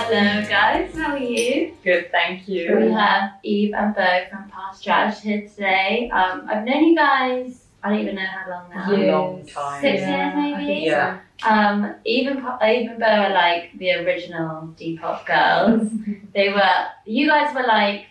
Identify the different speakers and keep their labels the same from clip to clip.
Speaker 1: Hello guys, how are you?
Speaker 2: Good, thank you.
Speaker 1: We have Eve and Bo from Past Trash here today. I've known you guys, I don't even know how long now.
Speaker 2: A long time.
Speaker 1: 6 years maybe?
Speaker 2: Yeah.
Speaker 1: Eve and Bo are like the original Depop girls. You guys were like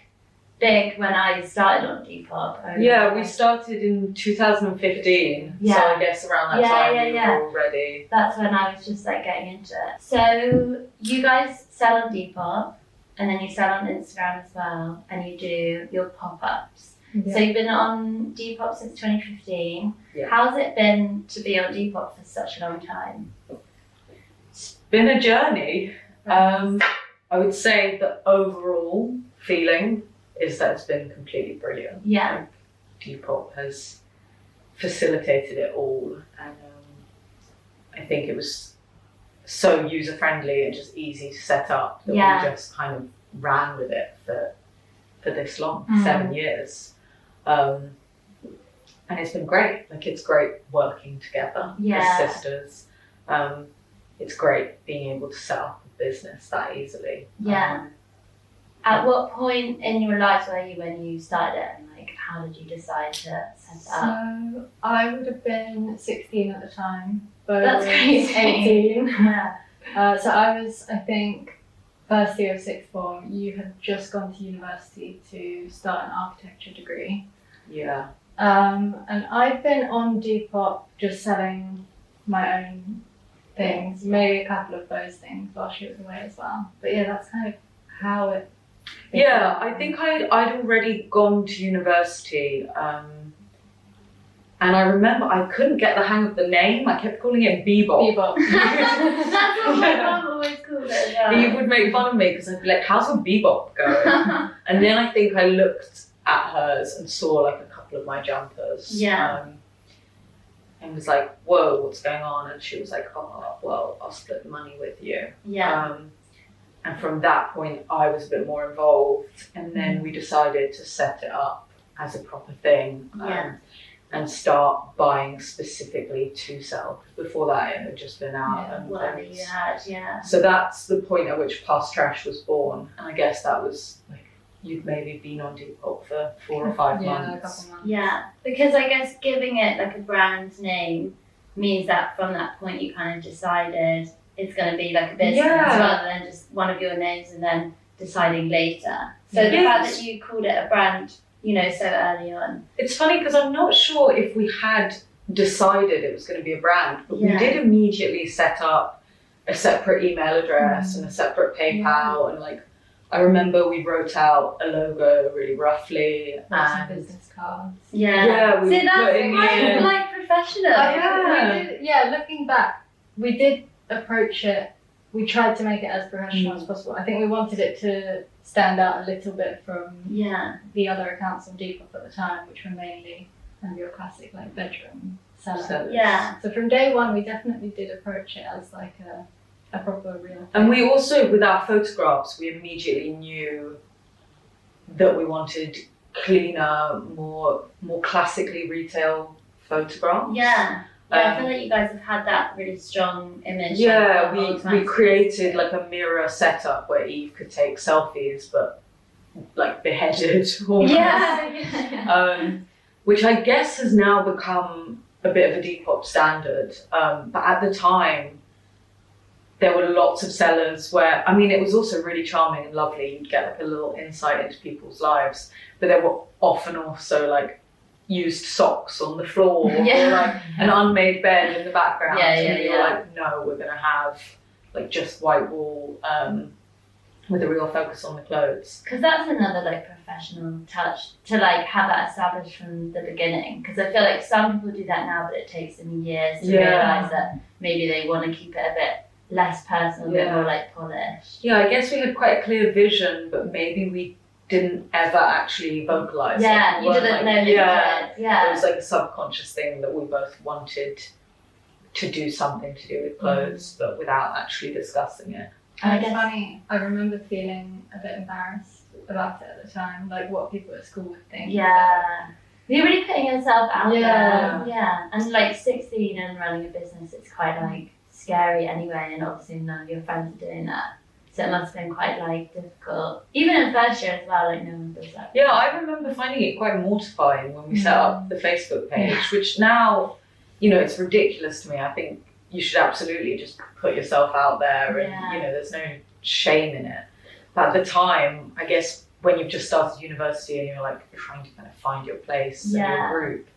Speaker 1: big when I started on Depop.
Speaker 2: Yeah, we started in 2015, so I guess around that time we were already.
Speaker 1: That's when I was just like getting into it. So you guys sell on Depop, and then you sell on Instagram as well, and you do your pop-ups.
Speaker 3: Yeah.
Speaker 1: So you've been on Depop since 2015.
Speaker 2: Yeah.
Speaker 1: How's it been to be on Depop for such a long time?
Speaker 2: It's been a journey. I would say the overall feeling is that it's been completely brilliant.
Speaker 1: Yeah.
Speaker 2: Depop has facilitated it all, and I think it was so user friendly and just easy to set up that we just kind of ran with it for this long, 7 years, and it's been great. Like, it's great working together as sisters. It's great being able to set up a business that easily.
Speaker 1: At what point in your life were you when you started it, and like how did you decide to set it up?
Speaker 3: So I would have been 16 at the time. Bo
Speaker 1: That's
Speaker 3: was
Speaker 1: crazy.
Speaker 3: 18.
Speaker 1: Yeah.
Speaker 3: So I was, I think, first year of sixth form. You had just gone to university to start an architecture degree.
Speaker 2: Yeah.
Speaker 3: And I've been on Depop just selling my own things, maybe a couple of those things while she was away as well. But yeah, that's kind of how it.
Speaker 2: Yeah, I think I'd already gone to university, and I remember I couldn't get the hang of the name. I kept calling it Bebop.
Speaker 3: Bebop.
Speaker 1: That's what my mum always called it. Yeah.
Speaker 2: He would make fun of me because I'd be like, "How's your Bebop going?" And then I think I looked at hers and saw like a couple of my jumpers. And was like, "Whoa, what's going on?" And she was like, "Oh, well, I'll split the money with you."
Speaker 1: Yeah.
Speaker 2: And from that point, I was a bit more involved, and then we decided to set it up as a proper thing, and start buying specifically to sell. Before that, it had just been out and
Speaker 1: whatever you had,
Speaker 2: So that's the point at which Past Trash was born, and I guess that was like you'd maybe been on Depop for 4 or 5 months.
Speaker 3: Yeah, a couple months.
Speaker 1: Yeah, because I guess giving it like a brand name means that from that point you kind of decided it's going to be like a business rather than just one of your names and then deciding later. So the fact that you called it a brand, you know, so early on.
Speaker 2: It's funny because I'm not sure if we had decided it was going to be a brand, but we did immediately set up a separate email address and a separate PayPal, and like I remember we wrote out a logo really roughly
Speaker 3: and business cards.
Speaker 2: Yeah, we
Speaker 1: See,
Speaker 2: put
Speaker 1: that's
Speaker 2: in
Speaker 1: quite like professional.
Speaker 3: Looking back, we did approach it. We tried to make it as professional as possible. I think we wanted it to stand out a little bit from the other accounts on Depop at the time, which were mainly kind of your classic like bedroom sellers.
Speaker 1: Yeah.
Speaker 3: So from day one, we definitely did approach it as like a proper real thing.
Speaker 2: And we also, with our photographs, we immediately knew that we wanted cleaner, more classically retail photographs.
Speaker 1: Yeah. I feel like you guys have had that really strong image.
Speaker 2: We created like a mirror setup where Eve could take selfies, but like beheaded almost. Which I guess has now become a bit of a Depop standard. But at the time, there were lots of sellers where, I mean, it was also really charming and lovely. You'd get like a little insight into people's lives, but there were often also like used socks on the floor or like an unmade bed in the background, and we were like, no, we're gonna have like just white wall with a real focus on the clothes,
Speaker 1: because that's another like professional touch to like have that established from the beginning, because I feel like some people do that now but it takes them years to realize that maybe they want to keep it a bit less personal, a bit more like polished.
Speaker 2: I guess we had quite a clear vision, but maybe we didn't ever actually vocalize it.
Speaker 1: You didn't know you did.
Speaker 2: It was like a subconscious thing that we both wanted to do something to do with clothes, but without actually discussing it.
Speaker 3: And it's funny, I remember feeling a bit embarrassed about it at the time, like what people at school would think.
Speaker 1: You're really putting yourself out there. And like 16 and running a business, it's quite like scary anyway, and obviously none of your friends are doing that. So it must have been quite like difficult, even in first year as well. Like no one does that.
Speaker 2: Yeah, I remember finding it quite mortifying when we set up the Facebook page, which now, you know, it's ridiculous to me. I think you should absolutely just put yourself out there, and you know, there's no shame in it. But at the time, I guess when you've just started university and you're like trying to kind of find your place and your group,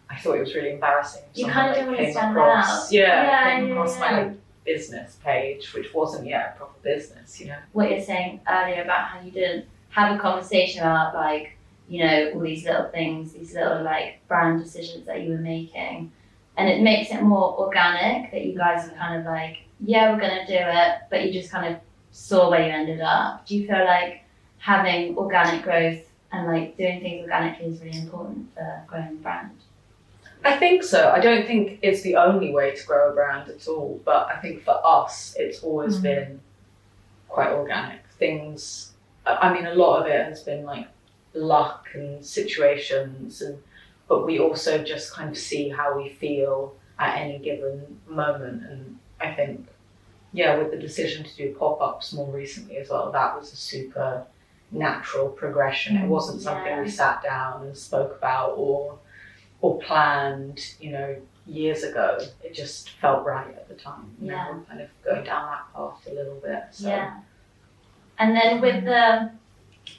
Speaker 2: I thought it was really embarrassing.
Speaker 1: You kind of don't want to stand out.
Speaker 2: Came across my like business page, which wasn't yet a proper business, you know.
Speaker 1: What you're saying earlier about how you didn't have a conversation about like, you know, all these little things, these little like brand decisions that you were making, and it makes it more organic that you guys are kind of like, yeah, we're gonna do it, but you just kind of saw where you ended up. Do you feel like having organic growth and like doing things organically is really important for growing a brand?
Speaker 2: I think so. I don't think it's the only way to grow a brand at all, but I think for us, it's always been quite organic. Things, I mean, a lot of it has been like luck and situations, but we also just kind of see how we feel at any given moment. And I think, yeah, with the decision to do pop-ups more recently as well, that was a super natural progression. It wasn't something we sat down and spoke about or planned, you know, years ago. It just felt right at the time. Now we're kind of going down that path a little bit. So.
Speaker 1: Yeah. And then with the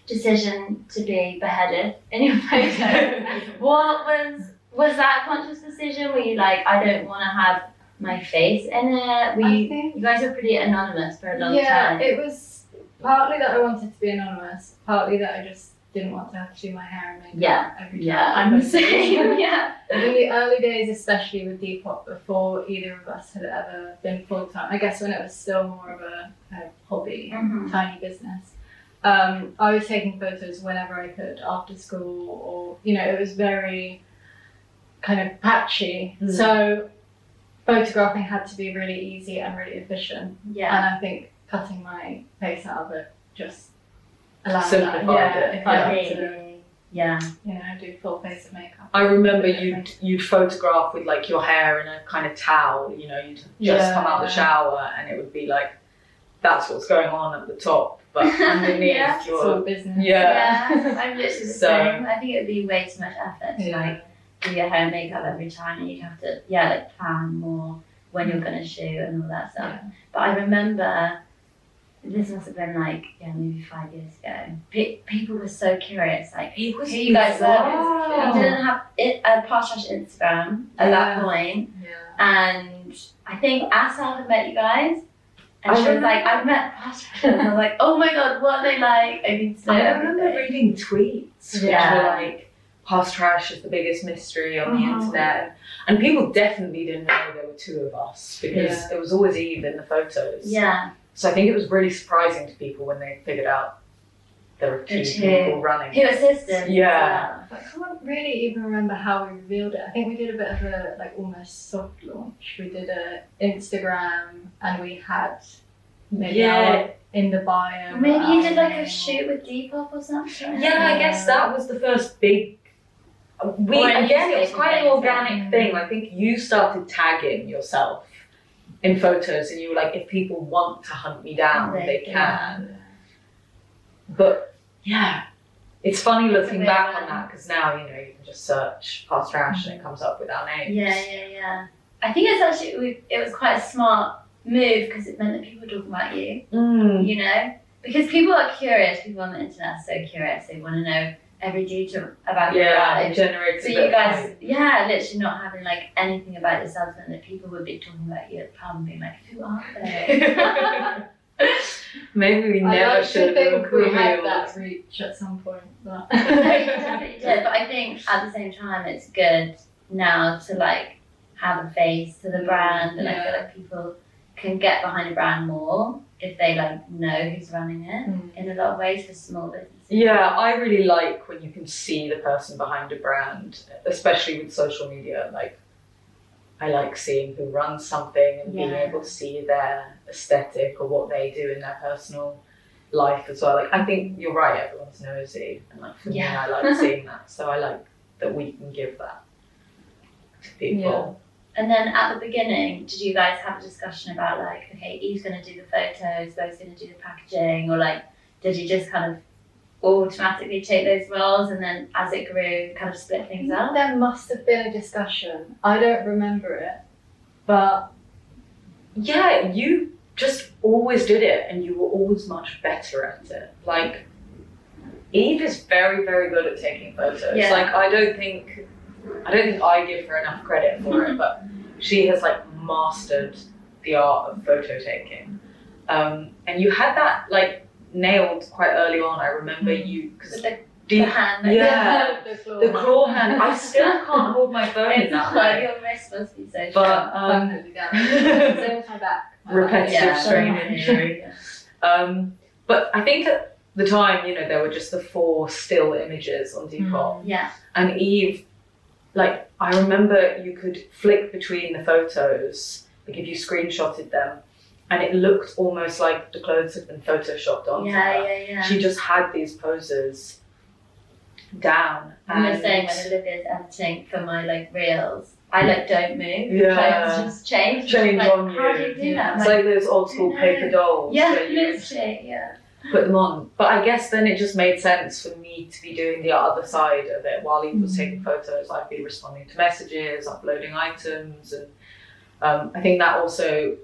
Speaker 1: decision to be beheaded in your photo, was that a conscious decision? Were you like, I don't want to have my face in it? You guys were pretty anonymous for a long time.
Speaker 3: Yeah, it was partly that I wanted to be anonymous, partly that I just didn't want to have to do my hair and makeup every time.
Speaker 1: Yeah, I'm the same. Yeah.
Speaker 3: In the early days, especially with Depop, before either of us had ever been full-time, I guess when it was still more of a kind of hobby, tiny business, I was taking photos whenever I could after school, or, you know, it was very kind of patchy. So photographing had to be really easy and really efficient. Yeah. And I think cutting my face out of it just allowed that. If I had to, you know, do full face of makeup.
Speaker 2: I remember you'd photograph with like your hair in a kind of towel, you know, you'd just come out of the shower and it would be like, that's what's going on at the top, but underneath
Speaker 3: it's all business.
Speaker 1: I'm literally the same. I think it would be way too much effort to like do your hair and makeup every time, and you'd have to like plan more when you're going to shoot and all that stuff. But I remember, this must have been like, maybe 5 years ago. People were so curious, like, who you guys were. We didn't have a Past Trash Instagram at that point. And I think Asa had met you guys. And she was like, I've met Past Trash. And I was like, oh my god, what are they like? I need to know
Speaker 2: remember reading tweets, which were like, Past Trash is the biggest mystery on the internet. And people definitely didn't know there were two of us, because there was always Eve in the photos. So I think it was really surprising to people when they figured out there were two people running.
Speaker 1: Two assistants.
Speaker 3: I can't really even remember how we revealed it. I think we did a bit of a like almost soft launch. We did a Instagram and we had maybe in the bio.
Speaker 1: Maybe you did like a shoot with Depop or something.
Speaker 2: I guess that was the first big. It was quite an organic thing. I think you started tagging yourself in photos, and you were like, if people want to hunt me down, they can. But it's funny looking back on that, because now, you know, you can just search Past Trash and it comes up with our names.
Speaker 1: I think it's actually, it was quite a smart move, because it meant that people were talking about you, you know? Because people are curious, people on the internet are so curious, they want to know every detail about your life.
Speaker 2: Generates
Speaker 1: so you guys, literally not having like anything about yourself, and that people would be talking about you at the pub and being like, who are they?
Speaker 2: Maybe we never should have
Speaker 3: we had that reach at some point. But
Speaker 1: you definitely did. But I think at the same time, it's good now to like have a face to the brand, and I feel like people can get behind a brand more if they like know who's running it in a lot of ways for small businesses.
Speaker 2: I really like when you can see the person behind a brand, especially with social media. Like, I like seeing who runs something and being able to see their aesthetic or what they do in their personal life as well. Like, I think you're right, everyone's nosy, and like for me, I like seeing that. So I like that we can give that to people.
Speaker 1: And then at the beginning, did you guys have a discussion about like, okay, Eve's going to do the photos, Bo's going to do the packaging, or like, did you just kind of automatically take those roles and then as it grew, kind of split things up?
Speaker 3: There must have been a discussion. I don't remember it, but
Speaker 2: yeah, you just always did it, and you were always much better at it. Like, Eve is very, very good at taking photos.
Speaker 1: Yeah.
Speaker 2: Like, I don't think I give her enough credit for it, but she has like mastered the art of photo taking. And you had that like nailed quite early on. I remember you because
Speaker 1: The hand.
Speaker 2: yeah,
Speaker 3: the
Speaker 2: claw hand. I still can't hold my phone in that way.
Speaker 1: Your wrist must be so
Speaker 2: But
Speaker 1: strong.
Speaker 3: Same with my back.
Speaker 2: repetitive strain
Speaker 1: Yeah.
Speaker 2: injury. But I think at the time, you know, there were just the 4 still images on Depop.
Speaker 1: Yeah.
Speaker 2: And Eve, like, I remember you could flick between the photos, like if you screenshotted them, and it looked almost like the clothes had been photoshopped onto her.
Speaker 1: Yeah.
Speaker 2: She just had these poses down.
Speaker 1: I'm the same when Olivia's editing for my like reels. I like don't move.
Speaker 2: Yeah.
Speaker 1: Clothes just change.
Speaker 2: Change
Speaker 1: like,
Speaker 2: on
Speaker 1: how
Speaker 2: you.
Speaker 1: do you do that?
Speaker 2: It's like those old school paper dolls.
Speaker 1: yeah,
Speaker 2: where you would
Speaker 1: literally, yeah.
Speaker 2: put them on. But I guess then it just made sense for me to be doing the other side of it. While he was taking photos, I'd be responding to messages, uploading items, and I think that also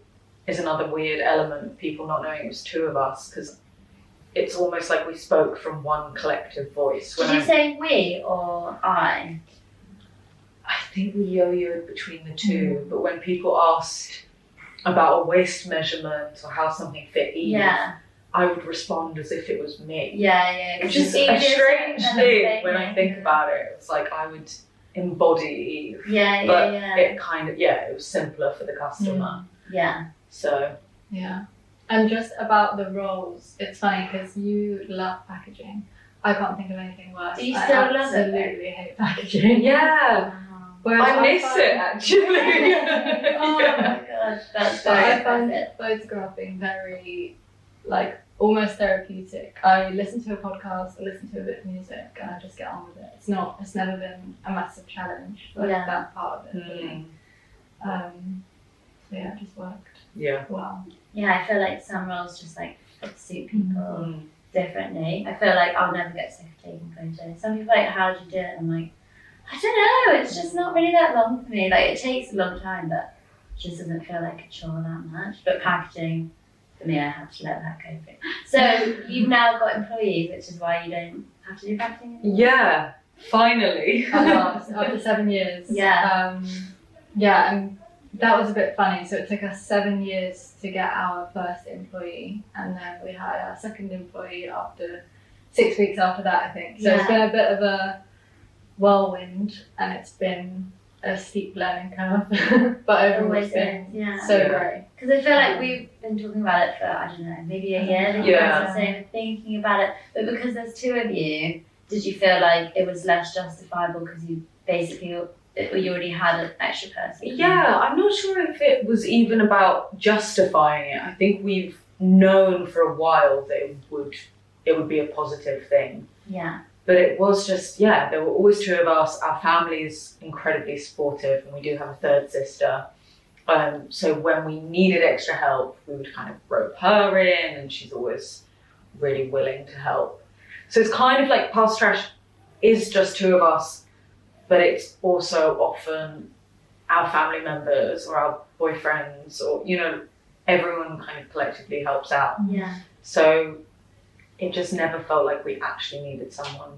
Speaker 2: is another weird element of people not knowing it was 2 of us, because it's almost like we spoke from one collective voice.
Speaker 1: Did you say we or I?
Speaker 2: I think we yo-yoed between the 2, but when people asked about a waist measurement or how something fit Eve,
Speaker 1: Yeah.
Speaker 2: I would respond as if it was me.
Speaker 1: Yeah.
Speaker 2: Which is a strange thing when I think about it. It's like I would embody Eve, but it kind of, it was simpler for the customer.
Speaker 1: Yeah.
Speaker 2: So,
Speaker 3: Yeah. And just about the roles, it's funny because you love packaging. I can't think of anything worse.
Speaker 1: Do you still love it?
Speaker 3: I absolutely hate packaging.
Speaker 2: yeah,
Speaker 3: Whereas
Speaker 2: I miss
Speaker 3: find-
Speaker 2: it actually.
Speaker 1: Oh my gosh, that's
Speaker 3: But
Speaker 1: very
Speaker 3: I find
Speaker 1: impressive.
Speaker 3: photographing very, like, almost therapeutic. I listen to a podcast, I listen to a bit of music, and I just get on with it. It's never been a massive challenge, like that part of it for me. So yeah, it just worked.
Speaker 2: Yeah.
Speaker 3: Wow.
Speaker 1: Yeah, I feel like some roles just like suit people differently. I feel like I'll never get sick of taking photos. Some people are like, how do you do it? I'm like, I don't know, it's just not really that long for me. Like, it takes a long time, but it just doesn't feel like a chore that much. But packaging, for me, I have to let that go. So you've now got employees, which is why you don't have to do packaging anymore?
Speaker 2: Yeah, finally.
Speaker 3: After 7 years.
Speaker 1: Yeah.
Speaker 3: Yeah, and that was a bit funny. So it took us 7 years to get our first employee, and then we had our second employee after 6 weeks after that, I think. So it's been a bit of a whirlwind, and it's been a steep learning curve, but overall it's been so great.
Speaker 1: Because I feel like we've been talking about it for, I don't know, maybe a year. That you guys are saying, thinking about it. But because there's 2 of you, did you feel like it was less justifiable because you basically, you already had an extra person?
Speaker 2: Yeah, I'm not sure if it was even about justifying it. I think we've known for a while that it would be a positive thing.
Speaker 1: Yeah.
Speaker 2: But it was just, there were always 2 of us. Our family's incredibly supportive, and we do have a 3rd sister. So when we needed extra help, we would kind of rope her in, and she's always really willing to help. So it's kind of like Past Trash is just 2 of us, but it's also often our family members or our boyfriends, or, you know, everyone kind of collectively helps out.
Speaker 1: Yeah.
Speaker 2: So it just never felt like we actually needed someone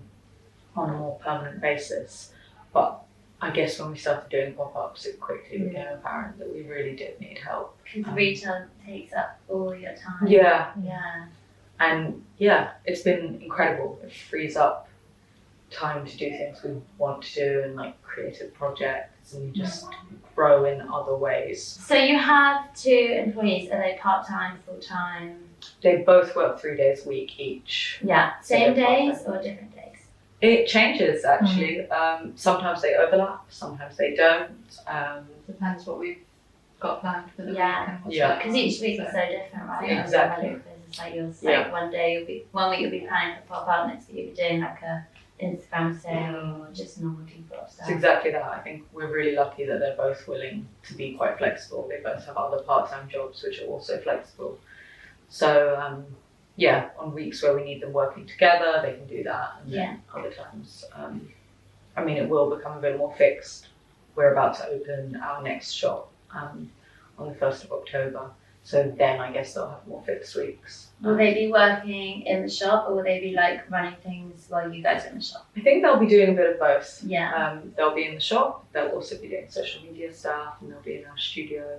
Speaker 2: on a more permanent basis. But I guess when we started doing pop-ups, it quickly became apparent that we really did need help.
Speaker 1: Because retail takes up all your time.
Speaker 2: Yeah.
Speaker 1: Yeah.
Speaker 2: And it's been incredible. It frees up time to do things we want to do, and like creative projects, and just grow in other ways.
Speaker 1: So you have 2 employees. Are they part-time, full-time?
Speaker 2: They both work 3 days a week each.
Speaker 1: Yeah. Same days or different days?
Speaker 2: It changes actually. Sometimes they overlap, sometimes they don't.
Speaker 3: Depends what we've got planned for the week.
Speaker 1: Yeah.
Speaker 3: And
Speaker 1: Because each week is so different, right?
Speaker 2: Exactly.
Speaker 1: It's like one week you'll be planning for pop-up, next week you'll be doing like a Instagram sale or just normal Depop stuff.
Speaker 2: It's exactly that. I think we're really lucky that they're both willing to be quite flexible. They both have other part-time jobs which are also flexible. So yeah, on weeks where we need them working together, they can do that. And then other times, I mean, it will become a bit more fixed. We're about to open our next shop on the 1st of October. So then I guess they'll have more fixed weeks.
Speaker 1: Will they be working in the shop, or will they be like running things while you guys are in the shop?
Speaker 2: I think they'll be doing a bit of both.
Speaker 1: Yeah.
Speaker 2: They'll be in the shop, they'll also be doing social media stuff, and they'll be in our studio.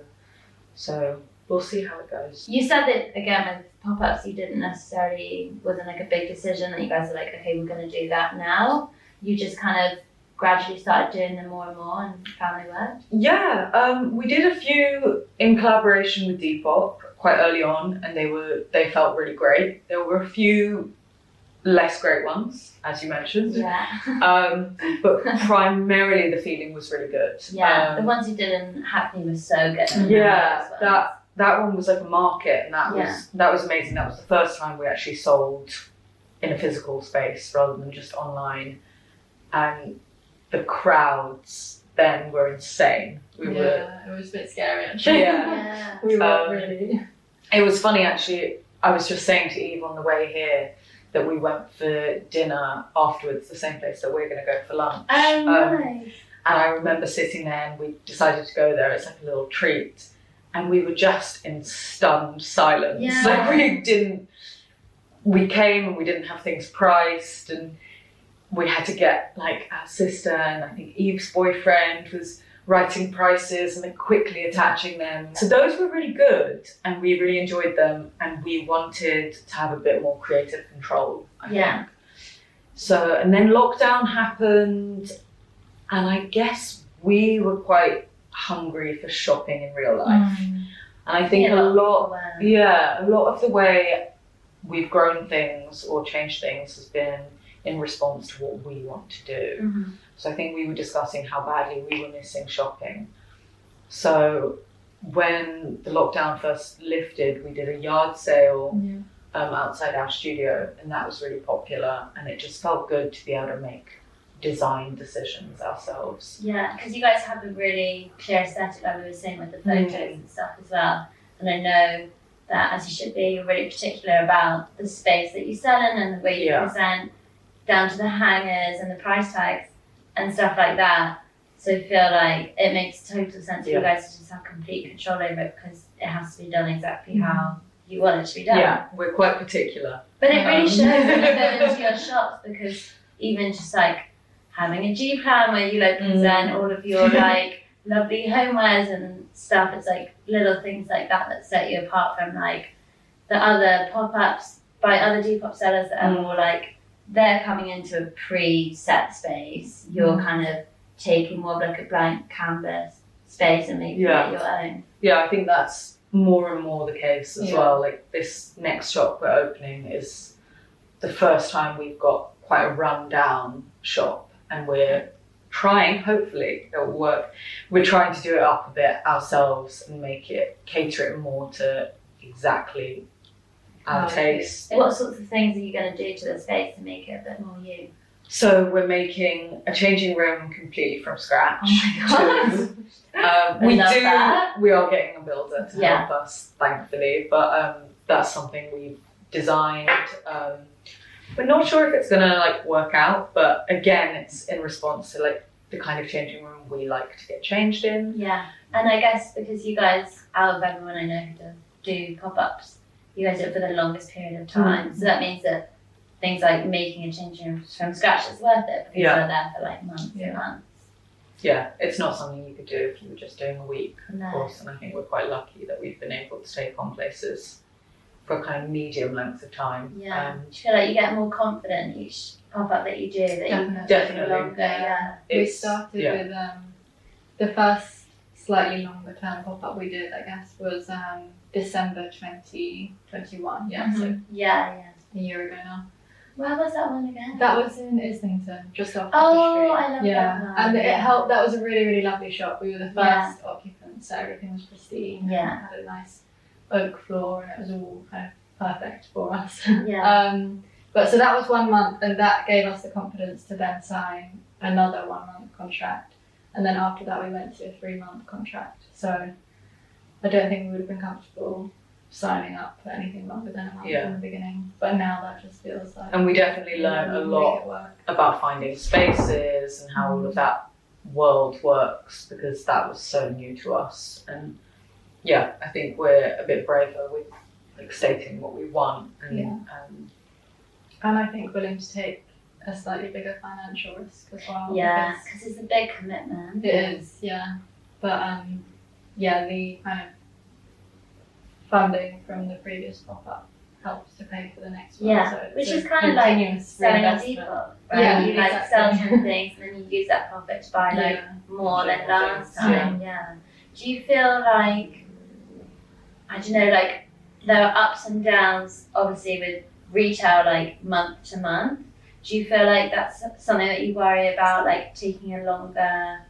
Speaker 2: So we'll see how it goes.
Speaker 1: You said that again with pop-ups, you didn't necessarily, wasn't like a big decision that you guys were like, okay, we're going to do that now. You just kind of gradually started doing them more and more and found they worked?
Speaker 2: Yeah, we did a few in collaboration with Depop quite early on, and they felt really great. There were a few less great ones, as you mentioned.
Speaker 1: Yeah.
Speaker 2: But primarily the feeling was really good.
Speaker 1: Yeah, the ones you did in Hackney were so good.
Speaker 2: Yeah, that one was like a market, and that was amazing. That was the first time we actually sold in a physical space rather than just online, and the crowds then were insane.
Speaker 3: It was a bit scary actually.
Speaker 2: Yeah.
Speaker 3: We were really.
Speaker 2: It was funny actually. I was just saying to Eve on the way here that we went for dinner afterwards, the same place that we're going to go for lunch.
Speaker 1: Oh, nice.
Speaker 2: And I remember sitting there, and we decided to go there. It's like a little treat, and we were just in stunned silence.
Speaker 1: Yeah.
Speaker 2: Like we came and we didn't have things priced, and we had to get like our sister and I think Eve's boyfriend was writing prices and then quickly attaching them. So those were really good, and we really enjoyed them, and we wanted to have a bit more creative control, I think. So, and then lockdown happened, and I guess we were quite hungry for shopping in real life. And I think a lot of the way we've grown things or changed things has been in response to what we want to do. So I think we were discussing how badly we were missing shopping. So when the lockdown first lifted, we did a yard sale outside our studio, and that was really popular, and it just felt good to be able to make design decisions ourselves.
Speaker 1: Yeah, because you guys have a really clear aesthetic, like we were saying with the photos and stuff as well. And I know that, as you should be, you're really particular about the space that you sell in and the way you present, down to the hangers and the price tags and stuff like that. So I feel like it makes total sense for you guys to just have complete control over it, because it has to be done exactly how you want it to be done.
Speaker 2: Yeah, we're quite particular.
Speaker 1: But it really shows when you go into your shops, because even just like having a G plan where you like present all of your like lovely homewares and stuff, it's like little things like that set you apart from like the other pop-ups by other Depop sellers that are more like, they're coming into a pre-set space. You're kind of taking more of like a blank canvas space and making it your own.
Speaker 2: Yeah, I think that's more and more the case as well. Like this next shop we're opening is the first time we've got quite a run-down shop, and we're trying, hopefully it'll work, we're trying to do it up a bit ourselves and cater it more to exactly our taste.
Speaker 1: What sorts of things are you going to do to the space to make it a bit more you?
Speaker 2: So we're making a changing room completely from scratch.
Speaker 1: Oh my god!
Speaker 2: We are getting a builder to help us, thankfully, but that's something we've designed. We're not sure if it's gonna like work out, but again, it's in response to like the kind of changing room we like to get changed in.
Speaker 1: Yeah, and I guess because you guys, out of everyone I know who do pop-ups, you guys do it for the longest period of time. So that means that things like making a changing room from scratch is worth it, because you're there for like months and months.
Speaker 2: Yeah, it's not something you could do if you were just doing a week, of course, and I think we're quite lucky that we've been able to take on places for a kind of medium length of time.
Speaker 1: Yeah, do you feel like you get more confident each pop-up that you do, that you
Speaker 2: definitely
Speaker 1: longer?
Speaker 3: We started with the first slightly longer term pop-up we did, I guess, was December 2021. So a year ago now.
Speaker 1: Where was that one again?
Speaker 3: That was in Islington, just off the street.
Speaker 1: I love that one.
Speaker 3: And it helped. That was a really, really lovely shop. We were the first occupants, so everything was pristine.
Speaker 1: Yeah.
Speaker 3: Had a nice oak floor, and it was all kind of perfect for us. But so that was 1 month, and that gave us the confidence to then sign another 1 month contract. And then after that, we went to a 3-month contract. So I don't think we would have been comfortable signing up for anything longer than a month in the beginning. But now that just feels like.
Speaker 2: And we definitely learned a lot about finding spaces and how all of that world works, because that was so new to us. And yeah, I think we're a bit braver with like stating what we want.
Speaker 3: And I think willing to take a slightly bigger financial risk as well.
Speaker 1: Yeah, because it's a big commitment.
Speaker 3: It is, yeah. But the kind of funding from the previous pop-up helps to pay for the next one.
Speaker 1: Yeah,
Speaker 3: so
Speaker 1: which is kind of like selling a Depop, right?
Speaker 3: Yeah,
Speaker 1: you like sell some things and then you use that profit to buy like more than last time. Yeah. Do you feel like, I don't know, like there are ups and downs obviously with retail like month to month? Do you feel like that's something that you worry about, like taking a longer,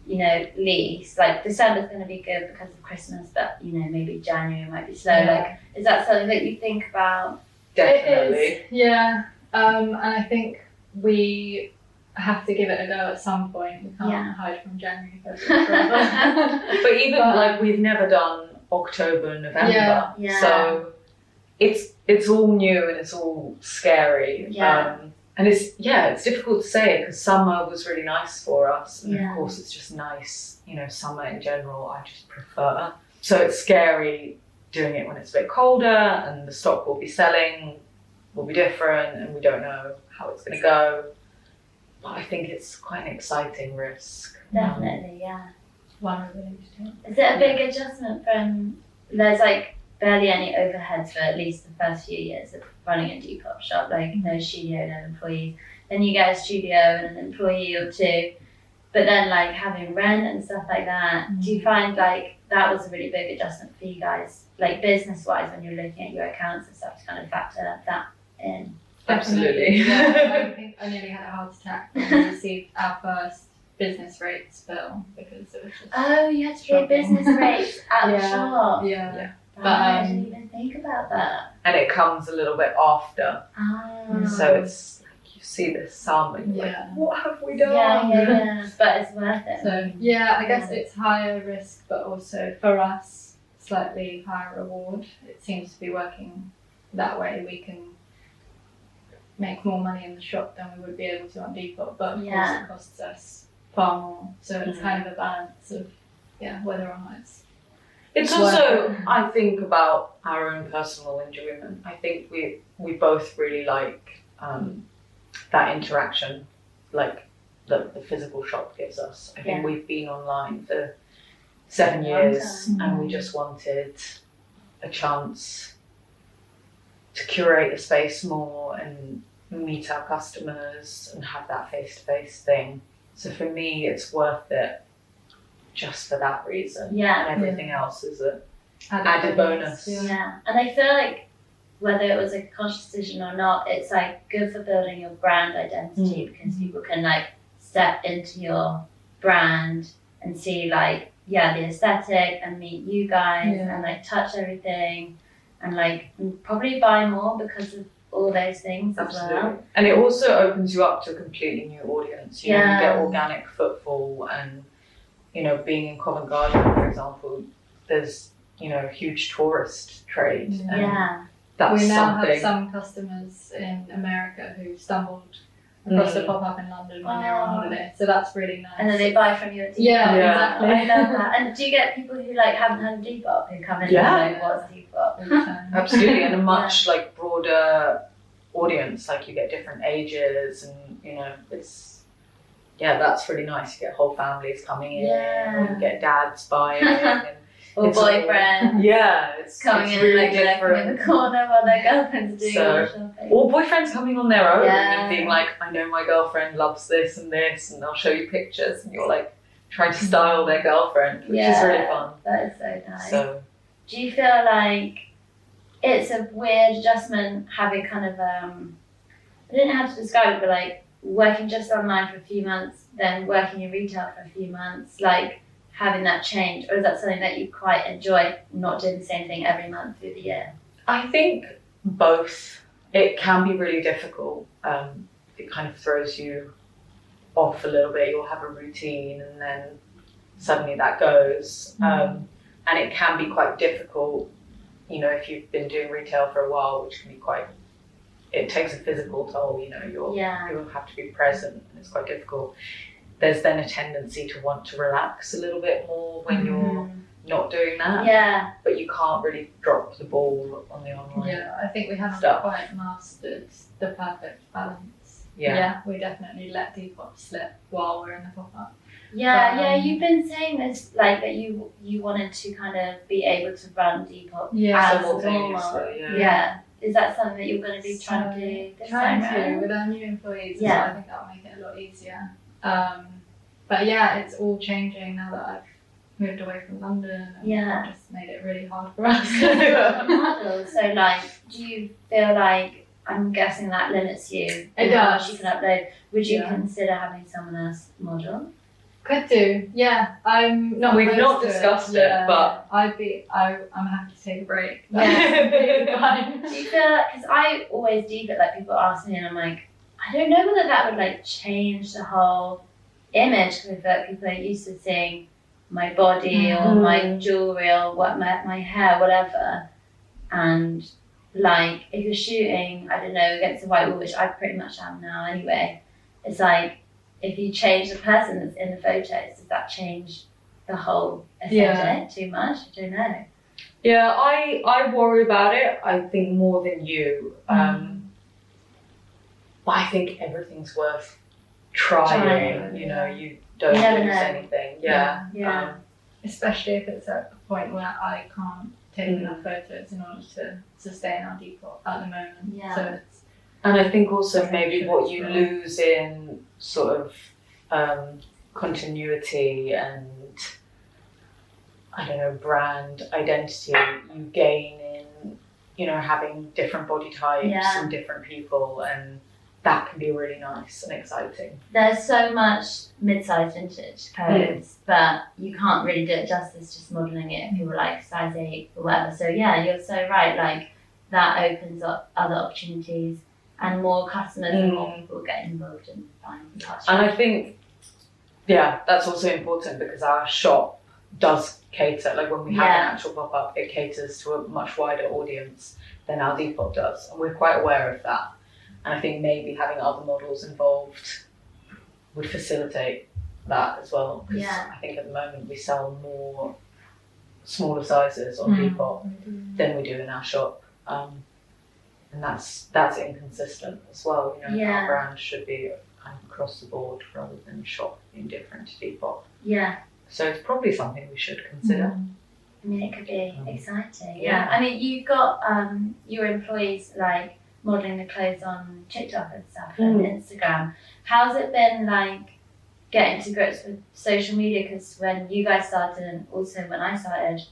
Speaker 1: lease? Like December's going to be good because of Christmas, but maybe January might be slow. Like, is that something that you think about?
Speaker 2: Definitely.
Speaker 3: It is, yeah. And I think we have to give it a go at some point. We can't hide from January, February forever.
Speaker 2: But even we've never done October, November.
Speaker 3: Yeah.
Speaker 2: So it's all new and it's all scary.
Speaker 1: Yeah.
Speaker 2: And it's difficult to say because summer was really nice for us. And
Speaker 1: Yeah.
Speaker 2: of course it's just nice, summer in general, I just prefer. So it's scary doing it when it's a bit colder and the stock we'll be selling will be different and we don't know how it's going to go. But I think it's quite an exciting risk.
Speaker 1: Definitely, yeah.
Speaker 3: One we're willing to take.
Speaker 1: Is it a big adjustment from, there's like barely any overheads for at least the first few years of running a Depop shop, like no studio, no employees. Then you get a studio and an employee or two, but then like having rent and stuff like that. Do you find like that was a really big adjustment for you guys, like business wise, when you're looking at your accounts and stuff to kind of factor that in?
Speaker 2: Absolutely.
Speaker 3: Yeah, I think I nearly had a heart attack when we received our first business rates bill because it was just.
Speaker 1: Oh, you had to pay business rates at the shop.
Speaker 3: Yeah.
Speaker 1: But I didn't even think about that.
Speaker 2: And it comes a little bit after. So it's like you see this sum and you're like, what have we done?
Speaker 1: Yeah. But it's worth it.
Speaker 3: So I guess it's higher risk, but also for us, slightly higher reward. It seems to be working that way. We can make more money in the shop than we would be able to on Depop, but of course it costs us far more. So it's kind of a balance of whether or not
Speaker 2: it's also, I think, about our own personal enjoyment. I think we both really like that interaction, like the physical shop gives us. I think we've been online for 7 years and we just wanted a chance to curate a space more and meet our customers and have that face-to-face thing. So for me, it's worth it just for that reason.
Speaker 1: Yeah.
Speaker 2: And everything else is a added bonus.
Speaker 1: Yeah. And I feel like whether it was a conscious decision or not, it's like good for building your brand identity because people can like step into your brand and see like, the aesthetic and meet you guys and like touch everything and like probably buy more because of all those things as well.
Speaker 2: And it also opens you up to a completely new audience. You know, you get organic footfall and being in Covent Garden, for example, there's, a huge tourist trade. And that's
Speaker 3: we now
Speaker 2: something.
Speaker 3: have some customers in America who stumbled across the pop-up in London when they were on holiday. So that's really nice.
Speaker 1: And then they buy from you at Depop.
Speaker 3: Yeah, exactly.
Speaker 1: I love that. And do you get people who like haven't had Depop who come in and like, what's Depop?
Speaker 2: Absolutely, and a much like broader audience. Like you get different ages and, it's that's really nice. You get whole families coming in, or you get dads buying, and
Speaker 1: or boyfriend.
Speaker 2: It's
Speaker 1: coming in
Speaker 2: really
Speaker 1: and like lurking in the corner while their girlfriend's doing all the shopping.
Speaker 2: Or boyfriends coming on their own and being like, I know my girlfriend loves this, and they'll show you pictures, and you're like trying to style their girlfriend, which is really fun.
Speaker 1: That is so nice.
Speaker 2: So,
Speaker 1: do you feel like it's a weird adjustment having kind of I don't know how to describe it, but like working just online for a few months, then working in retail for a few months, like having that change, or is that something that you quite enjoy, not doing the same thing every month through the year?
Speaker 2: I think both. it can be really difficult. It kind of throws you off a little bit. You'll have a routine and then suddenly that goes. And it can be quite difficult, you know, if you've been doing retail for a while, which can be quite, it takes a physical toll, you know, you'll have to be present and it's quite difficult. There's then a tendency to want to relax a little bit more when you're not doing that.
Speaker 1: Yeah.
Speaker 2: But you can't really drop the ball on the online.
Speaker 3: Yeah, I think we haven't
Speaker 2: stuff.
Speaker 3: quite mastered the perfect balance.
Speaker 2: Yeah.
Speaker 3: We definitely let Depop slip while we're in the pop-up.
Speaker 1: Yeah, you've been saying this, like, that you wanted to kind of be able to run Depop as normal.
Speaker 2: Simultaneously,
Speaker 1: Yeah. Is that something that you're going to be trying to do this time around?
Speaker 3: With our new employees,
Speaker 1: Yeah.
Speaker 3: I think that'll make it a lot easier. But yeah, it's all changing now that I've moved away from London. And
Speaker 1: Yeah.
Speaker 3: just made it really hard for us.
Speaker 1: Model. So, like, do you feel like, I'm guessing that limits you?
Speaker 3: It
Speaker 1: in how
Speaker 3: does.
Speaker 1: much you can upload. Would you
Speaker 3: Yeah.
Speaker 1: consider having someone else model?
Speaker 3: Could do, yeah. I'm not.
Speaker 2: We've
Speaker 3: opposed
Speaker 2: not
Speaker 3: to
Speaker 2: discussed it,
Speaker 3: yeah.
Speaker 2: but-
Speaker 3: I'm happy to take a break.
Speaker 1: Yeah.
Speaker 3: Fine.
Speaker 1: Do you feel like, because I always do feel like people ask me and I'm like, I don't know whether that would like change the whole image, because I feel like people are used to seeing my body or my jewelry or what my hair, whatever. And like if you're shooting, I don't know, against a white wall, which I pretty much am now anyway, it's like if you change the person that's in the photos, does that change the whole aesthetic too much? I don't know.
Speaker 2: Yeah, I worry about it, I think, more than you. But I think everything's worth trying. You know, you don't
Speaker 1: You never
Speaker 2: lose
Speaker 1: know.
Speaker 2: anything. Yeah.
Speaker 1: Yeah.
Speaker 3: Especially if it's at a point where I can't take enough photos in order to sustain our Depop at the moment.
Speaker 1: Yeah.
Speaker 3: So it's
Speaker 2: And I think also maybe what you lose in sort of continuity and, I don't know, brand identity, you gain in, you know, having different body types and different people, and that can be really nice and exciting.
Speaker 1: There's so much mid-sized vintage codes, but you can't really do it justice just modelling it if you were like size 8 or whatever. So yeah, you're so right, like that opens up other opportunities and more customers and more people get involved in buying touch.
Speaker 2: And I think, that's also important because our shop does cater, like when we have an actual pop-up, it caters to a much wider audience than our Depop does, and we're quite aware of that. And I think maybe having other models involved would facilitate that as well, because I think at the moment we sell more smaller sizes on Depop than we do in our shop, and that's inconsistent as well. You know, our brand should be kind of across the board rather than shop being different to Depop.
Speaker 1: Yeah.
Speaker 2: So it's probably something we should consider.
Speaker 1: I mean, it could be exciting. Yeah. I mean, you've got your employees like modelling the clothes on TikTok and stuff and Instagram. How's it been like getting to grips with social media? Because when you guys started and also when I started,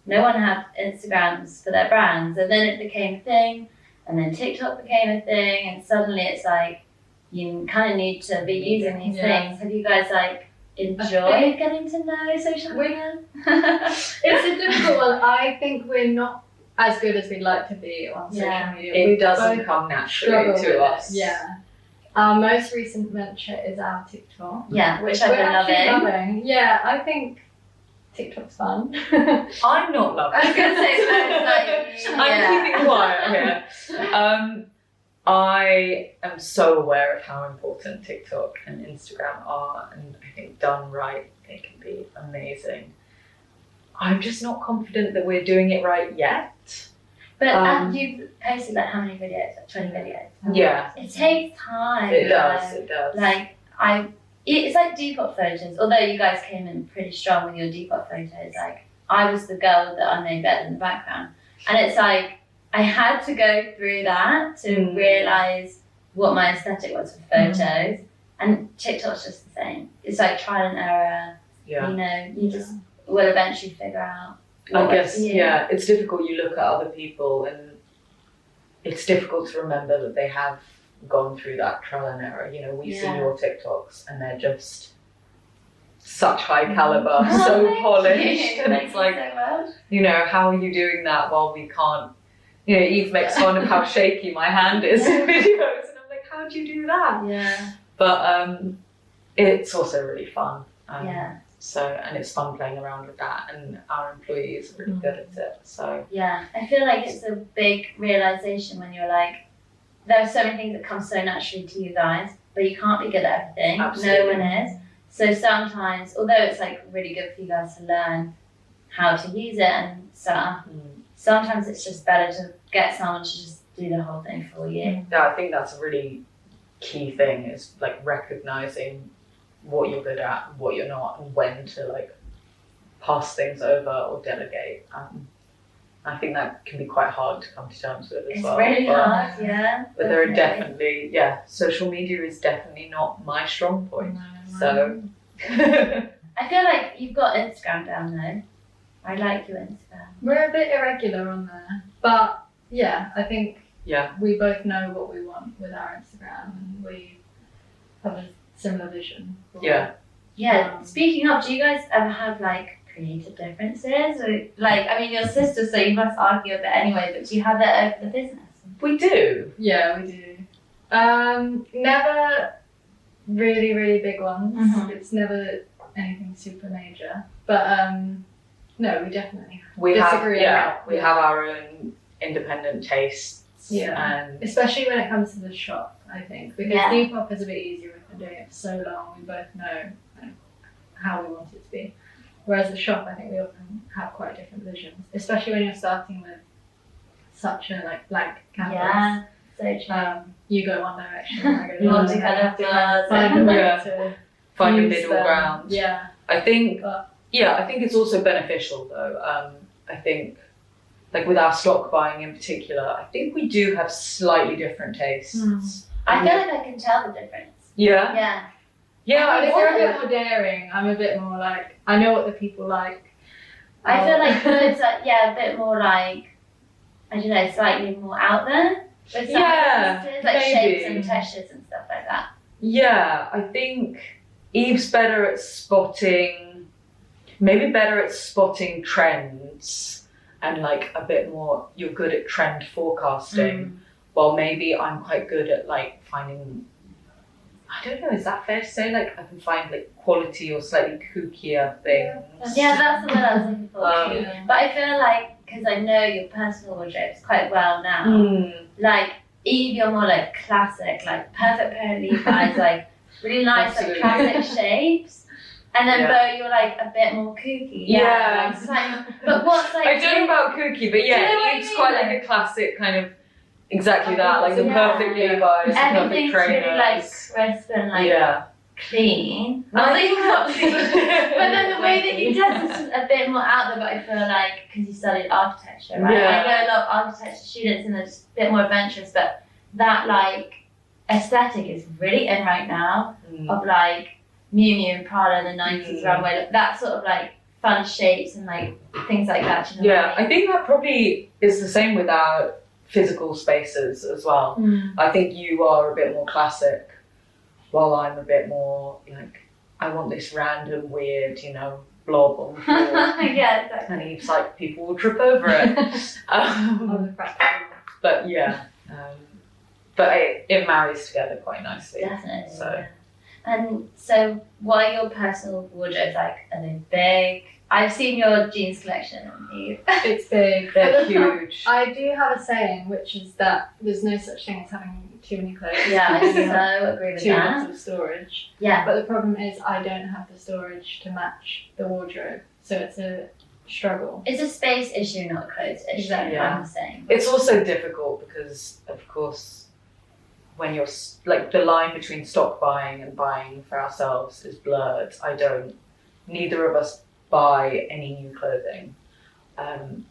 Speaker 1: no one had Instagrams for their brands, and then it became a thing, and then TikTok became a thing, and suddenly it's like you kind of need to be using these things. Have you guys like enjoyed getting to know social media?
Speaker 3: It's a difficult one. I think we're not as good as we'd like to be on social media.
Speaker 2: It doesn't come naturally to us.
Speaker 3: Yeah. Our most recent venture is our TikTok.
Speaker 1: Yeah, which I've been loving.
Speaker 3: Yeah, I think TikTok's fun.
Speaker 2: I'm not loving it.
Speaker 1: I was going to say,
Speaker 2: I'm keeping quiet here. I am so aware of how important TikTok and Instagram are, and I think done right, they can be amazing. I'm just not confident that we're doing it right yet.
Speaker 1: But you've posted like how many videos? Like 20 videos?
Speaker 2: Yeah.
Speaker 1: It takes time.
Speaker 2: It does.
Speaker 1: Like, it's like Depop photos, although you guys came in pretty strong with your Depop photos, like, I was the girl with the unnamed bed in the background. And it's like, I had to go through that to realise what my aesthetic was for photos. And TikTok's just the same. It's like trial and error.
Speaker 2: Yeah.
Speaker 1: You know, you just will eventually figure out.
Speaker 2: I guess, it's difficult. You look at other people and it's difficult to remember that they have gone through that trial and error. You know, we see your TikToks and they're just such high caliber, so polished. And it's like, you know, how are you doing that while we can't you know, Eve makes fun of how shaky my hand is in videos, and I'm like, how do you do that?
Speaker 1: Yeah.
Speaker 2: But it's also really fun.
Speaker 1: Yeah.
Speaker 2: So, and it's fun playing around with that, and our employees are really good at it. So
Speaker 1: yeah, I feel like it's a big realization when you're like, there are so many things that come so naturally to you guys, but you can't be good at everything.
Speaker 2: Absolutely.
Speaker 1: No one is. So sometimes, although it's like really good for you guys to learn how to use it and stuff, sometimes it's just better to get someone to just do the whole thing for you.
Speaker 2: yeah, I think that's a really key thing, is like recognizing what you're good at and what you're not, and when to like pass things over or delegate. I think that can be quite hard to come to terms with as
Speaker 1: It's
Speaker 2: well.
Speaker 1: really
Speaker 2: but,
Speaker 1: hard, yeah.
Speaker 2: But there are definitely, social media is definitely not my strong point. So
Speaker 1: I feel like you've got Instagram down though. I like your Instagram.
Speaker 3: We're a bit irregular on there, but yeah, I think we both know what we want with our Instagram, and we have a similar vision.
Speaker 1: Yeah. Speaking of, do you guys ever have like creative differences? Or like, I mean, your sister, so you must argue a bit anyway. But do you have that over the business?
Speaker 2: we do.
Speaker 3: Yeah, we do. Never really, really big ones. It's never anything super major. But no, we definitely
Speaker 2: We
Speaker 3: disagree.
Speaker 2: we have our own independent tastes.
Speaker 3: Yeah.
Speaker 2: And
Speaker 3: Especially when it comes to the shop, I think. Because Depop is a bit easier. We've been doing it for so long. We both know how we want it to be. Whereas the shop, I think we often have quite different visions. Especially when you're starting with such a like blank canvas.
Speaker 1: Yeah, so true.
Speaker 3: You go one direction, I go the other.
Speaker 1: Multicolour
Speaker 3: Find a way to
Speaker 2: find a
Speaker 3: use
Speaker 2: middle
Speaker 3: them.
Speaker 2: ground.
Speaker 3: Yeah.
Speaker 2: I think it's also beneficial though. I think, like with our stock buying in particular, I think we do have slightly different tastes.
Speaker 1: I feel like I can tell the difference.
Speaker 2: Yeah.
Speaker 1: Yeah.
Speaker 2: Yeah,
Speaker 3: You're a bit more daring. I'm a bit more like, I know what the people like.
Speaker 1: I feel like Bird's like, a bit more like, I don't know, slightly more out there. With some like
Speaker 2: maybe.
Speaker 1: shapes and textures and stuff like that.
Speaker 2: Yeah, I think Eve's better at spotting trends, and like a bit more, you're good at trend forecasting, while maybe I'm quite good at like finding, I don't know, is that fair to say? Like I can find like quality or slightly kookier things.
Speaker 1: Yeah, that's the word I was looking for. But I feel like, because I know your personal wardrobes quite well now, like Eve, you're more like classic, like perfect pair of Levi's, like really nice, like classic shapes. And then Bo, you're like a bit more kooky.
Speaker 2: Yeah.
Speaker 1: But what's like?
Speaker 2: I don't know about kooky, but Eve's quite like a classic kind of, exactly that, like the perfect Levi's, the perfect
Speaker 1: everything's
Speaker 2: trainers.
Speaker 1: really like crisp and like clean. But then the way that he does is just a bit more out there, but I feel like, because you studied architecture, right? I know a lot of architecture students and they're just a bit more adventurous, but that like aesthetic is really in right now, of like Miu Miu and Prada in the 90s runway, that sort of like fun shapes and like things like that. You know what I mean?
Speaker 2: I think that probably is the same with our physical spaces as well. I think you are a bit more classic, while I'm a bit more like, I want this random weird, blob on the floor.
Speaker 1: Yeah, exactly.
Speaker 2: And Eve's like, people will trip over it. But but it marries together quite nicely.
Speaker 1: Definitely.
Speaker 2: So.
Speaker 1: Yeah. And so, what are your personal wardrobes like? Are they big? I've seen your jeans collection on Eve.
Speaker 3: It's big.
Speaker 2: They're huge.
Speaker 3: I do have a saying, which is that there's no such thing as having too many clothes.
Speaker 1: Yeah, I so agree with
Speaker 3: too
Speaker 1: that.
Speaker 3: much of storage.
Speaker 1: Yeah.
Speaker 3: But the problem is I don't have the storage to match the wardrobe, so it's a struggle.
Speaker 1: It's a space issue, not a clothes issue.
Speaker 3: Exactly.
Speaker 1: I'm saying.
Speaker 2: It's also difficult because, of course, when you're like, the line between stock buying and buying for ourselves is blurred. Neither of us buy any new clothing,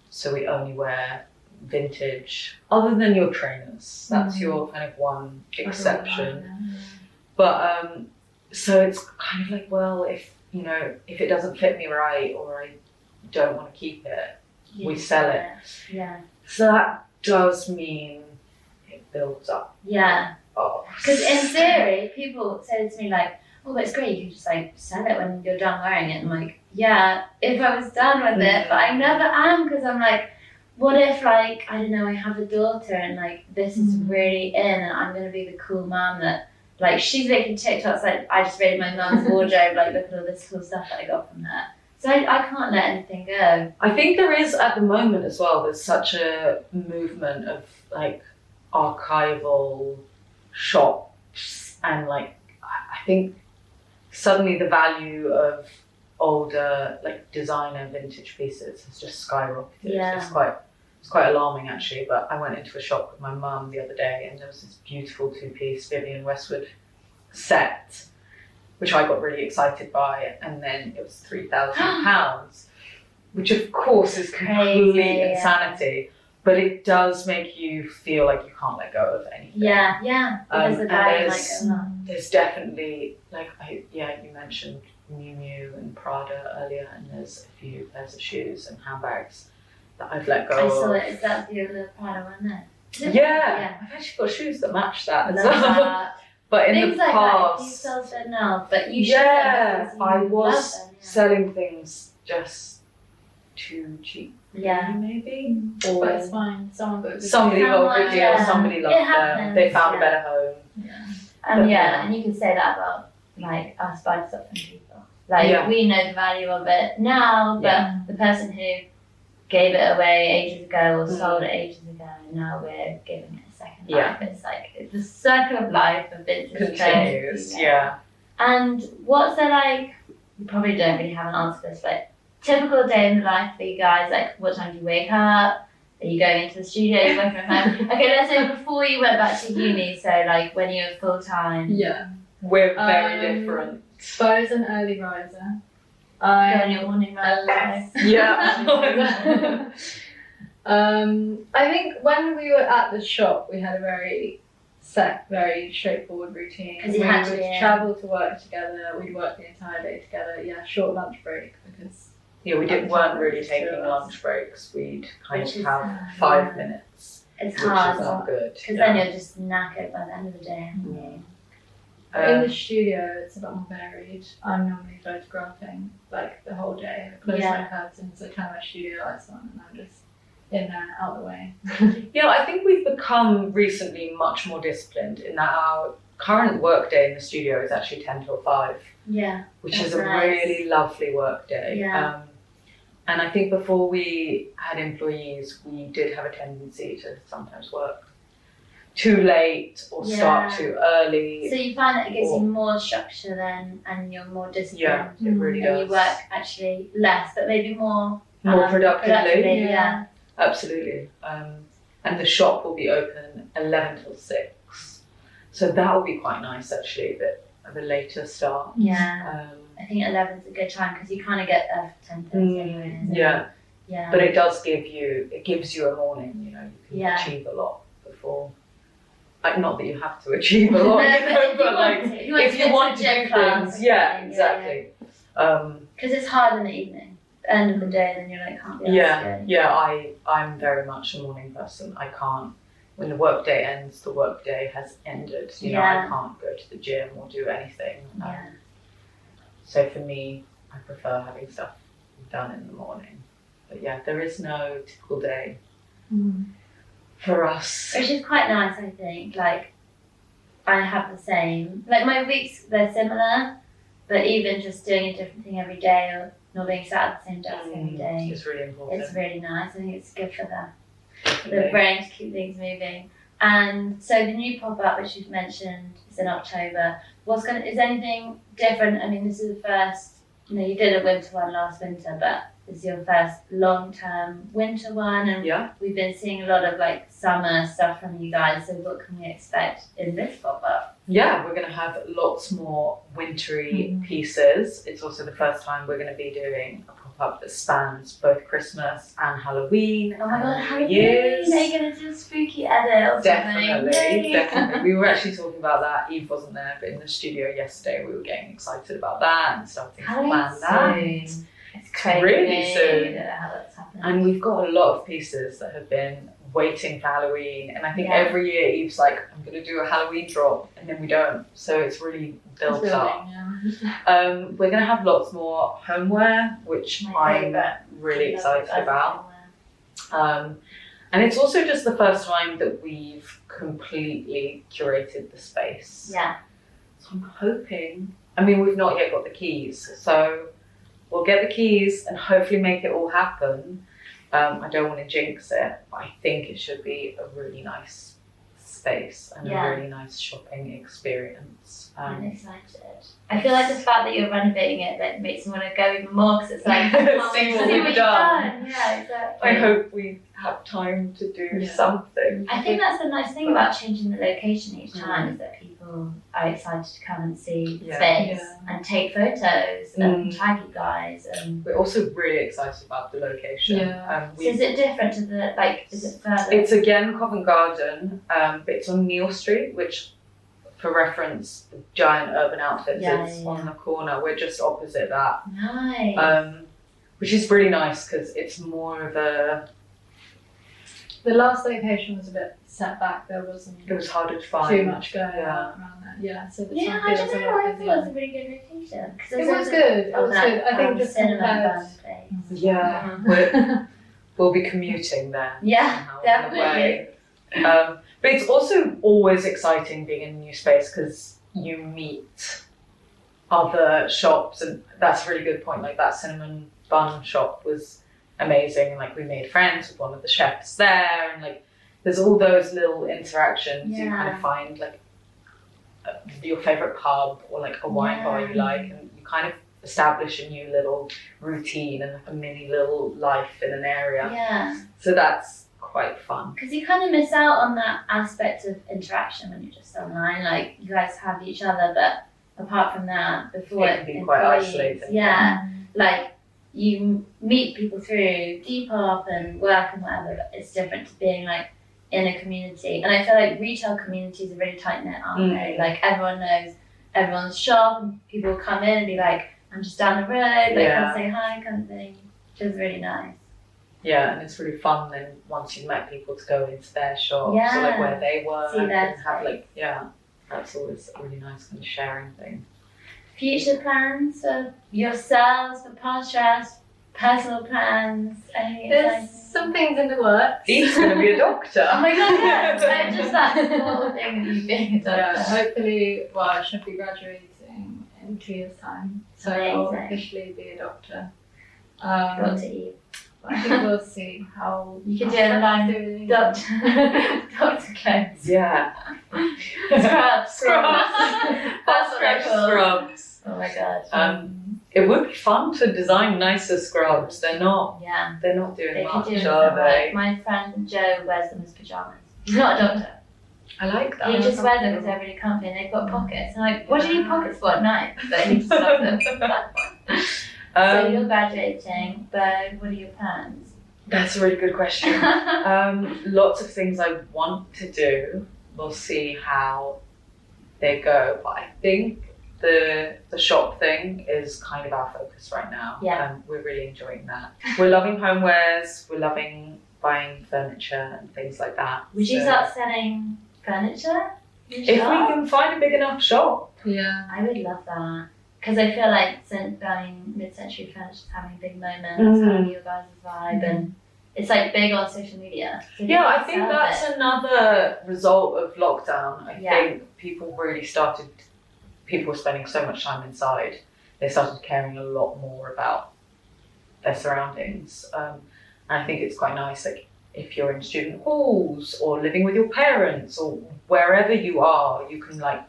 Speaker 2: so we only wear vintage, other than your trainers. That's your kind of one exception. But so it's kind of like, well, if it doesn't fit me right, or I don't want to keep it, we sell it.
Speaker 1: Yeah.
Speaker 2: So that does mean it builds up.
Speaker 1: Yeah.
Speaker 2: Oh.
Speaker 1: Because in theory, people say to me like, "Oh, but it's great. You can just like sell it when you're done wearing it." I'm like, "Yeah, if I was done with it, but I never am, because I'm like, what if, like, I don't know, I have a daughter and, like, this is really in and I'm going to be the cool mum that, like, she's making TikToks, like, I just raided my mum's wardrobe, like, look at all this cool stuff that I got from her. So I can't let anything go.
Speaker 2: I think there is, at the moment as well, there's such a movement of, like, archival shops, and, like, I think suddenly the value of older, like, designer vintage pieces has just skyrocketed.
Speaker 1: Yeah.
Speaker 2: It's quite alarming, actually, but I went into a shop with my mum the other day and there was this beautiful two-piece Vivienne Westwood set, which I got really excited by, and then it was £3,000, which of course is complete
Speaker 1: Crazy,
Speaker 2: insanity, but it does make you feel like you can't let go of anything.
Speaker 1: Yeah. Because the value might go up.
Speaker 2: There's definitely, like, you mentioned Miu Miu and Prada earlier, and there's a few pairs of shoes and handbags that I've let go
Speaker 1: I
Speaker 2: of.
Speaker 1: saw it. Is that the other Prada one there?
Speaker 2: Yeah, I've actually got shoes that match that as
Speaker 1: Love
Speaker 2: well.
Speaker 1: that.
Speaker 2: But in
Speaker 1: Things
Speaker 2: the
Speaker 1: like
Speaker 2: past,
Speaker 1: that, if you still said no, but you should.
Speaker 2: yeah, I was
Speaker 1: love them,
Speaker 2: selling things just too cheap.
Speaker 1: Yeah.
Speaker 2: Maybe.
Speaker 3: But it's fine. Somebody got a good
Speaker 2: Somebody got a good deal.
Speaker 1: Yeah.
Speaker 2: Somebody
Speaker 1: It
Speaker 2: loved them.
Speaker 1: happens,
Speaker 2: They found a
Speaker 1: yeah.
Speaker 2: better home. But
Speaker 1: And you can say that about, like, us buying stuff from people. Like,
Speaker 2: Yeah.
Speaker 1: we know the value of it now, but
Speaker 2: Yeah.
Speaker 1: the person who gave it away ages ago or sold it ages ago, and now we're giving it a second
Speaker 2: Yeah.
Speaker 1: life. It's like, it's the circle of life of vintage
Speaker 2: Continues.
Speaker 1: trade.
Speaker 2: Yeah.
Speaker 1: And what's the, like, you probably don't really have an answer to this, but typical day in the life for you guys, like, what time do you wake up? Are you going into the studio? Are you working from home? Okay, let's say before you went back to uni, so, like, when you were full-time.
Speaker 3: Yeah.
Speaker 2: We're very different.
Speaker 3: So I was an early riser.
Speaker 1: Go on your morning run.
Speaker 2: Yeah.
Speaker 3: I think when we were at the shop, we had a very set, very straightforward routine.
Speaker 1: 'Cause
Speaker 3: We
Speaker 1: you had
Speaker 3: would
Speaker 1: to,
Speaker 3: travel to work together. We'd work the entire day together. Yeah, short lunch break because
Speaker 2: Yeah, weren't really taking lunch breaks. We'd kind
Speaker 1: Which
Speaker 2: of
Speaker 1: is
Speaker 2: have
Speaker 1: hard,
Speaker 2: 5 minutes,
Speaker 1: It's
Speaker 2: which
Speaker 1: hard,
Speaker 2: is not good.
Speaker 1: because then you're just knackered by the end of the day.
Speaker 3: in the studio it's a lot more varied. I'm normally photographing like the whole day. I close my curtains, I turn my studio lights on, and I'm just in there, out the way.
Speaker 2: I think we've become recently much more disciplined in that our current work day in the studio is actually 10 till 5.
Speaker 1: Yeah.
Speaker 2: Which
Speaker 1: That's
Speaker 2: is a
Speaker 1: nice.
Speaker 2: really lovely work day.
Speaker 1: Yeah.
Speaker 2: And I think before we had employees, we did have a tendency to sometimes work too late or start too early.
Speaker 1: So you find that it gives you more structure then, and you're more disciplined.
Speaker 2: Yeah, it really
Speaker 1: and
Speaker 2: does.
Speaker 1: you work actually less, but maybe more
Speaker 2: Productively.
Speaker 1: Yeah.
Speaker 2: Absolutely. And the shop will be open 11 till 6. So that will be quite nice actually, a bit of a later start.
Speaker 1: Yeah. I think 11's a good time because you kind of get there for 10:30 anyway.
Speaker 2: Yeah.
Speaker 1: Yeah.
Speaker 2: But it gives you a morning, you know, you can achieve a lot before. Like, not that you have to achieve a lot, you know, but like, if you want to do things, exactly.
Speaker 1: Because it's hard in the evening. End of the day, then you're like, can't be asked.
Speaker 2: I'm very much a morning person. I can't, when the work day ends, the work day has ended. You know, I can't go to the gym or do anything. So for me, I prefer having stuff done in the morning. But yeah, there is no typical day for us.
Speaker 1: Which is quite nice, I think. Like, I have the same. Like, my weeks, they're similar, but even just doing a different thing every day or not being sat at the same desk every day.
Speaker 2: It's really important.
Speaker 1: It's really nice. I think it's good for the brain to keep things moving. And so the new pop-up, which you've mentioned, is in October. Is anything different? I mean, this is the first, you did a winter one last winter, but this is your first long-term winter one. And we've been seeing a lot of like summer stuff from you guys. So what can we expect in this pop-up?
Speaker 2: Yeah, we're going to have lots more wintry pieces. It's also the first time we're going to be doing a pop-up that spans both Christmas and Halloween.
Speaker 1: Oh my god, Halloween!
Speaker 2: Years.
Speaker 1: Are you going to do a spooky edit or
Speaker 2: Definitely,
Speaker 1: something?
Speaker 2: definitely. We were actually talking about that. Eve wasn't there, but in the studio yesterday we were getting excited about that and starting to plan that.
Speaker 1: It's crazy.
Speaker 2: Really soon.
Speaker 1: How that's happening.
Speaker 2: And we've got a lot of pieces that have been waiting for Halloween, and I think every year Eve's like, I'm going to do a Halloween drop, and then we don't, so it's really built up. We're going to have lots more homeware, which I'm really excited about. And it's also just the first time that we've completely curated the space.
Speaker 1: Yeah.
Speaker 2: So I'm hoping, I mean, we've not yet got the keys, so we'll get the keys and hopefully make it all happen. I don't want to jinx it, but I think it should be a really nice space and a really nice shopping experience.
Speaker 1: I'm excited. I feel like the fact that you're renovating it like makes me want to go even more because it's like
Speaker 2: see what we've done.
Speaker 1: Yeah, exactly.
Speaker 2: I hope we have time to do something.
Speaker 1: I think that's the nice thing about changing the location each time is that people are excited to come and see space and take photos and tag you guys. And
Speaker 2: we're also really excited about the location.
Speaker 1: So is it different to the is it further?
Speaker 2: It's again Covent Garden, but it's on Neal Street, which, for reference, the giant Urban Outfitters is on the corner. We're just opposite that.
Speaker 1: Nice.
Speaker 2: Which is really nice because it's more of a.
Speaker 3: The last location was a bit set back. There wasn't.
Speaker 2: It was harder to find.
Speaker 3: Too much going on around there. Yeah. So the
Speaker 1: I don't know. I thought it was a really good location.
Speaker 3: It was good. It was good. I think just compared.
Speaker 2: Yeah. We'll be commuting there.
Speaker 1: Yeah, definitely.
Speaker 2: But it's also always exciting being in a new space because you meet other shops, and that's a really good point. Like that cinnamon bun shop was amazing. Like we made friends with one of the chefs there, and like there's all those little interactions. You kind of find like your favorite pub or like a wine bar you like, and you kind of establish a new little routine and like a mini little life in an area.
Speaker 1: Yeah.
Speaker 2: So that's quite fun.
Speaker 1: Because you kind of miss out on that aspect of interaction when you're just online. Like you guys have each other, but apart from that, before
Speaker 2: it can be quite isolating.
Speaker 1: Yeah. Like you meet people through Depop and work and whatever, but it's different to being like in a community. And I feel like retail communities are really tight knit, aren't they? Like everyone knows everyone's shop, and people come in and be like, I'm just down the road, like come say hi kind of thing. Which is really nice.
Speaker 2: Yeah, and it's really fun then once you've met people to go into their shops or like where they work and have like that's always a really nice kind of sharing thing.
Speaker 1: Future plans for yourselves, for Podcast, personal plans, anything?
Speaker 3: There's some things in the works.
Speaker 2: He's going to be a doctor.
Speaker 1: Oh my god, yeah. Just that whole thing of you being a doctor.
Speaker 3: Yeah, hopefully, I should be graduating in 2 years' time. So I'll officially be a doctor.
Speaker 1: Got to eat.
Speaker 3: I think we'll see how
Speaker 1: you can do it online. Doctor clothes.
Speaker 2: Yeah.
Speaker 1: Scrubs.
Speaker 2: Scrubs.
Speaker 1: Oh my god.
Speaker 2: It would be fun to design nicer scrubs. They're not.
Speaker 1: Yeah.
Speaker 2: They're not doing much,
Speaker 1: are
Speaker 2: they?
Speaker 1: My friend Joe wears them as pajamas. He's not a doctor.
Speaker 2: I like that.
Speaker 1: He just wears them because they're really comfy and they've got pockets. I'm like, what do you need pockets for at night? But he just loves them. So you're graduating, but what are your plans?
Speaker 2: That's a really good question. Lots of things I want to do. We'll see how they go. But I think the shop thing is kind of our focus right now.
Speaker 1: Yeah.
Speaker 2: We're really enjoying that. We're loving homewares. We're loving buying furniture and things like that.
Speaker 1: Would you start selling furniture?
Speaker 2: If we can find a big enough shop.
Speaker 3: Yeah.
Speaker 1: I would love that. Because I feel like mid-century furniture is having a big moment, having your guys' vibe, and it's like big on social media. So
Speaker 2: I think that's another result of lockdown. I think people were spending so much time inside. They started caring a lot more about their surroundings. And I think it's quite nice, like if you're in student halls or living with your parents or wherever you are, you can like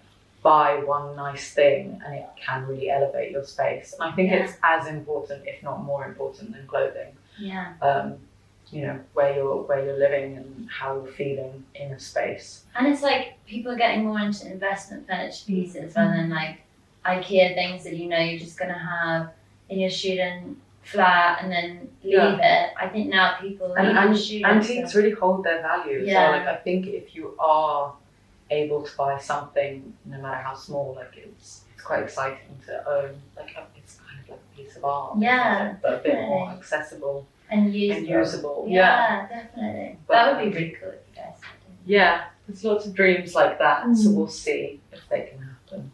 Speaker 2: buy one nice thing and it can really elevate your space. And I think it's as important, if not more important, than clothing.
Speaker 1: Yeah.
Speaker 2: You know, where you're living and how you're feeling in a space.
Speaker 1: And it's like people are getting more into investment furniture pieces rather than like IKEA things that you know you're just gonna have in your student flat and then leave it. I think now people
Speaker 2: antiques really hold their value. So like I think if you are able to buy something, no matter how small, like it's quite exciting to own. Like it's kind of like a piece of art, but a bit more accessible
Speaker 1: and usable. Yeah, definitely. But that would be really cool if you guys did.
Speaker 2: Yeah, there's lots of dreams like that, so we'll see if they can happen.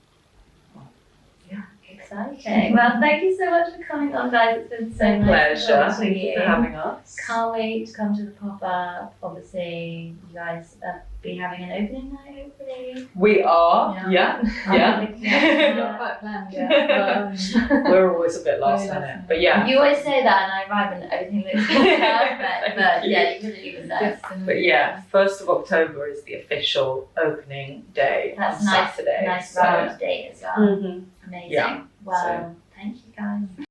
Speaker 1: exciting. Well, thank you so much for coming on, guys. It's been so nice to
Speaker 2: Pleasure.
Speaker 1: talk to
Speaker 2: Thank you for having us.
Speaker 1: Can't wait to come to the pop-up. Obviously, you guys be having an opening night, hopefully.
Speaker 2: We are. Yeah.
Speaker 3: Not quite planned yet.
Speaker 2: We're always a bit last minute, but yeah.
Speaker 1: You always say that, and I arrive and everything looks perfect. But yeah, you couldn't even know.
Speaker 2: But yeah, 1st of October is the official opening day.
Speaker 1: That's
Speaker 2: on
Speaker 1: nice.
Speaker 2: Saturday.
Speaker 1: Nice
Speaker 2: so.
Speaker 1: round date as well.
Speaker 2: Mhm.
Speaker 1: Amazing.
Speaker 2: Yeah,
Speaker 1: Well, thank you guys.